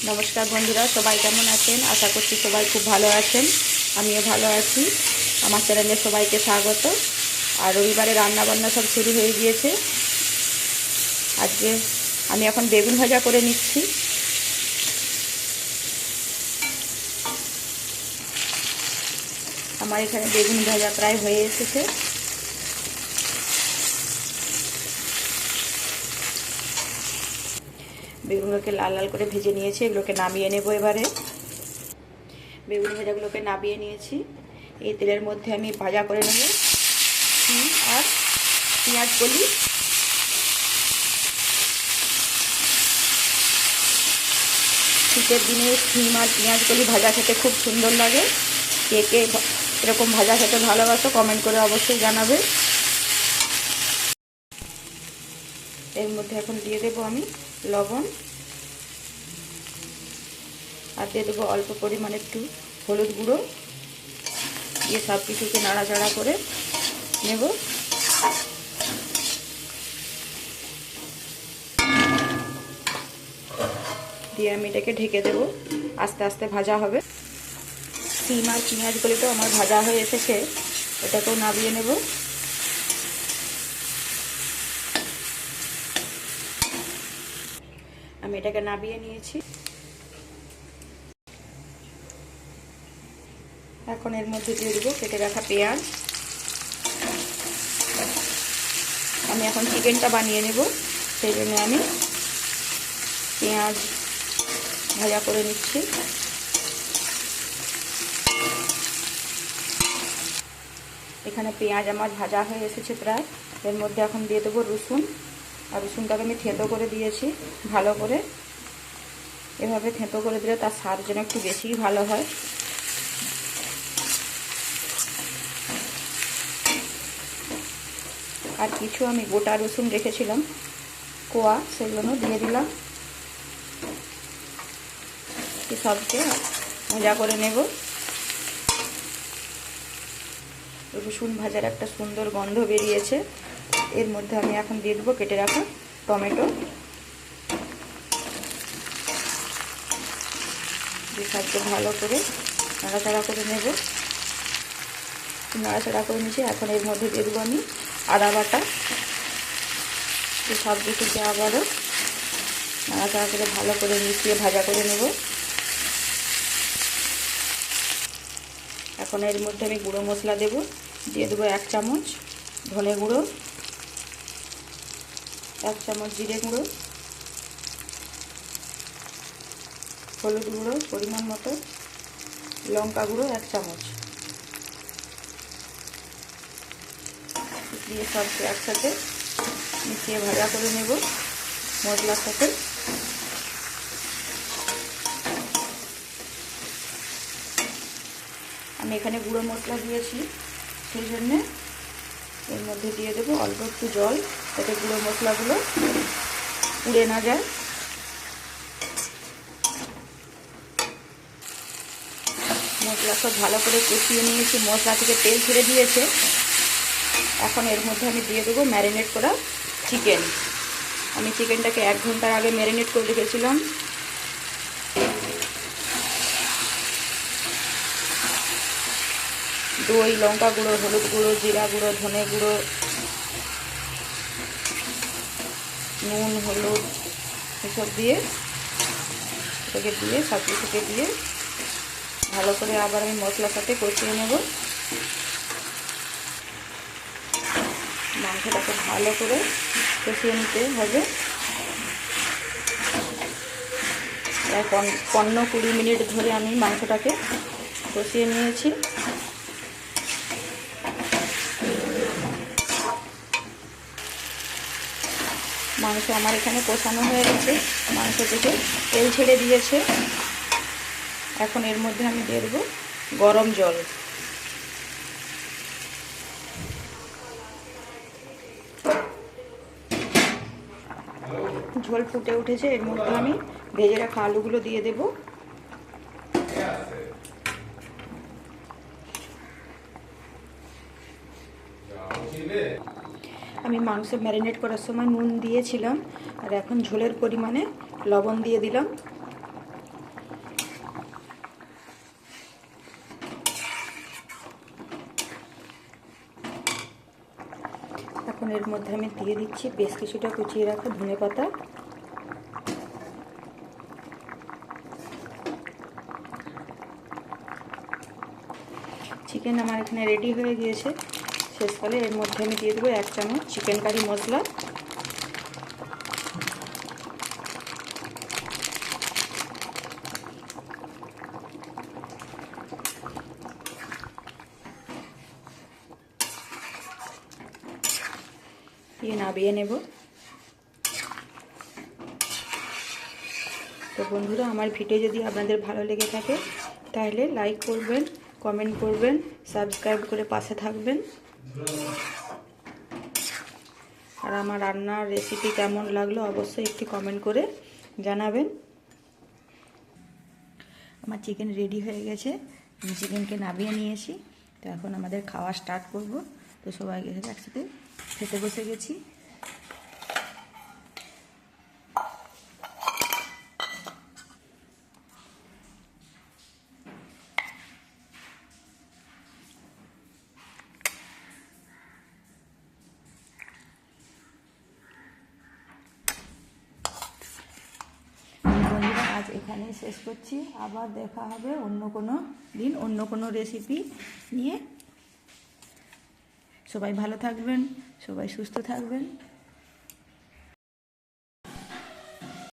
নমস্কার বন্ধুরা, সবাই কেমন আছেন? আশা করছি সবাই খুব ভালো আছেন। আমিও ভালো আছি। আমার চ্যানেলে সবাইকে স্বাগত। আর রবিবারে রান্না বান্না সব শুরু হয়ে গিয়েছে। আজকে আমি এখন বেগুন ভাজা করে নিচ্ছি। আমার এখানে বেগুন ভাজা প্রায় হয়ে এসেছে। বেগুনগুলোকে লাল লাল করে ভেজে নিয়েছি, এগুলোকে নামিয়ে নেব। এবারে বেগুন ভাজাগুলোকে নামিয়ে নিয়েছি। এই তেলের মধ্যে আমি ভাজা করে নেব শিম আর পেঁয়াজ কলি। শীতের দিনে শিম আর পেঁয়াজ কলি ভাজা খেতে খুব সুন্দর লাগে। কে কে এরকম ভাজা খেতে ভালোবাসো কমেন্ট করে অবশ্যই জানাবে। এর মধ্যে এখন দিয়ে দেবো আমি লবণ, আর দিয়ে দেবো অল্প পরিমাণে একটু হলুদ গুঁড়ো। দিয়ে সব কিছুকে নাড়াচাড়া করে নেব। দিয়ে আমি এটাকে ঢেকে দেবো, আস্তে আস্তে ভাজা হবে। শিম আর পেঁয়াজগুলিটাও আমার ভাজা হয়ে এসেছে, এটাকেও নামিয়ে নেব। আমি এটাকে নামিয়ে নিয়েছি। এখন এর মধ্যে দিয়ে দেবো কেটে রাখা পেঁয়াজ। আমি এখন চিকেনটা বানিয়ে নেব, সেই জন্য আমি পেঁয়াজ ভাজা করে নিচ্ছি। এখানে পেঁয়াজ আমার ভাজা হয়ে এসেছে প্রায়। এর মধ্যে এখন দিয়ে দেবো রসুন। আর রসুনটাকে আমি থেঁতো করে দিয়েছি ভালো করে। এভাবে থেঁতো করে দিলে তার স্বাদ যেন একটু বেশিই ভালো হয়। আর কিছু আমি গোটা রসুন রেখেছিলাম কোয়া, সেগুলো দিয়ে দিলাম। সবকে ভাজা করে নেব। রসুন ভাজার একটা সুন্দর গন্ধ বেরিয়েছে। এর মধ্যে আমি এখন দিয়ে দেবো কেটে রাখা টমেটো। সবকে ভালো করে নাড়াচাড়া করে নেব। নাড়াচাড়া করে নিয়েছি। এখন এর মধ্যে দিয়ে দেবো আমি আদা বাটা। সব কিছুকে আবারও নাড়াচাড়া করে ভালো করে মিশিয়ে ভাজা করে নেব। এখন এর মধ্যে আমি গুঁড়ো মশলা দেব। দিয়ে দেবো 1 চামচ ধনে গুঁড়ো, 1 চামচ জিরে গুঁড়ো, হলুদ গুঁড়ো পরিমাণ মতো, লঙ্কা গুঁড়ো 1 চামচ। দিয়ে সবকে একসাথে মিশিয়ে ভাজা করে নেব মশলার সাথে। আমি এখানে গুঁড়ো মশলা দিয়েছি, সেই জন্যে এর মধ্যে দিয়ে দেবো অল্প একটু জল, যাতে গুঁড়ো মশলাগুলো পুড়ে না যায়। মশলা সব ভালো করে কষিয়ে নিয়েছি, মশলা থেকে তেল ছেড়ে দিয়েছে। এখন এর মধ্যে আমি দিয়ে দেবো ম্যারিনেট করা চিকেন। আমি চিকেনটাকে 1 ঘন্টার আগে ম্যারিনেট করে রেখেছিলাম। দই, লঙ্কা গুঁড়ো, হলুদ গুঁড়ো, জিরা গুঁড়ো, ধনে গুঁড়ো, নুন, হলুদ এসব দিয়ে এটাকে দিয়ে সব কিছুকে দিয়ে ভালো করে আবার আমি মশলার সাথে কষিয়ে নেব। মাংসটাকে ভালো করে কষিয়ে নিতে হবে। প্রায় 15-20 মিনিট ধরে আমি মাংসটাকে কষিয়ে নিয়েছি। মাংস আমার এখানে কষানো হয়ে গেছে, মাংস থেকে তেল ছেড়ে দিয়েছে। এখন এর মধ্যে আমি দিয়ে দেবো গরম জল। ঝোল ফুটে উঠেছে, এর মধ্যে আমি ভেজে রাখা আলুগুলো দিয়ে দেব। আমি মাংস ম্যারিনেট করার সময় নুন দিয়েছিলাম, আর এখন ঝোলের পরিমাণে লবণ দিয়ে দিলাম। এর মধ্যে আমি দিয়ে দিচ্ছি বেশ কিছুটা কুচিয়ে রাখা ধনেপাতা। চিকেন আমার এখানে রেডি হয়ে গিয়েছে। শেষকালে এর মধ্যে আমি দিয়ে দেবো 1 চামচ চিকেন কারি মশলা। দিয়ে নামিয়ে নেব। তো বন্ধুরা, আমার ভিডিও যদি আপনাদের ভালো লেগে থাকে তাহলে লাইক করবেন, কমেন্ট করবেন, সাবস্ক্রাইব করে পাশে থাকবেন। আর আমার রান্নার রেসিপি কেমন লাগলো অবশ্যই একটি কমেন্ট করে জানাবেন। আমার চিকেন রেডি হয়ে গেছে, আমি চিকেনকে নামিয়ে নিয়েছি। তো এখন আমাদের খাওয়া স্টার্ট করব। তো সবাই একসাথে খেতে বসে গেছি। বন্ধুরা, আজ এখানেই শেষ করছি। আবার দেখা হবে অন্য কোনো দিন অন্য কোনো রেসিপি নিয়ে। সবাই ভালো থাকবেন, সবাই সুস্থ থাকবেন।